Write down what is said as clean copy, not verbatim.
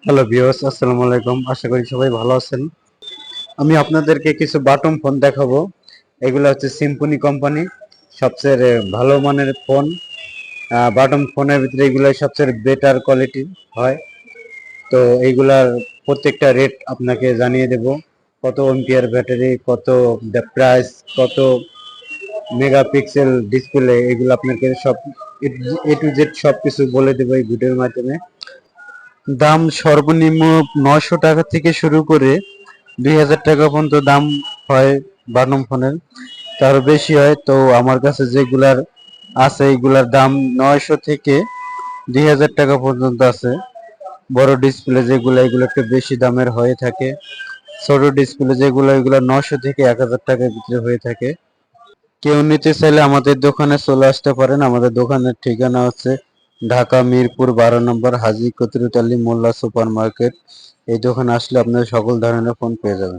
Hello viewers, আসসালামু আলাইকুম। আশা করি সবাই ভালো আছেন। আমি আপনাদেরকে কিছু বাটন ফোন দেখাবো। এগুলো হচ্ছে সিম্ফনি কোম্পানি, সবচেয়ে ভালো মানের ফোন। বাটন ফোনের ভিতরে এগুলো সবচেয়ে বেটার কোয়ালিটি হয়। তো এইগুলার প্রত্যেকটা রেট আপনাকে জানিয়ে দেব। কত এম্পিয়ার ব্যাটারি, কত প্রাইস, কত মেগাপিক্সেল ডিসপ্লে, এগুলো আপনাকে সব এ টু জেড সব কিছু বলে দেবো এই ভিডিওর মাধ্যমে। দাম সর্বনিম্ন 900 টাকা থেকে শুরু করে 2000 টাকা পর্যন্ত দাম হয় বাটন ফোনের। তারও বেশি হয়। তো আমার কাছে যেগুলার আছে এগুলার দাম 900 থেকে 2000 টাকা পর্যন্ত আছে। বড় ডিসপ্লে যেগুলো, এগুলো একটু বেশি দামের হয়ে থাকে। ছোট ডিসপ্লে যেগুলো, এগুলো 900 থেকে 1000 টাকার ভিতরে হয়ে থাকে। কেউ নিতে চাইলে আমাদের দোকানে চলে আসতে পারেন। আমাদের দোকানের ঠিকানা হচ্ছে ঢাকা মিরপুর 12 নম্বর হাজী কতরুল আলী মোল্লা সুপার মার্কেট। এই দোকানে আসলে আপনারা সকল ধরনের ফোন পেয়ে যাবেন।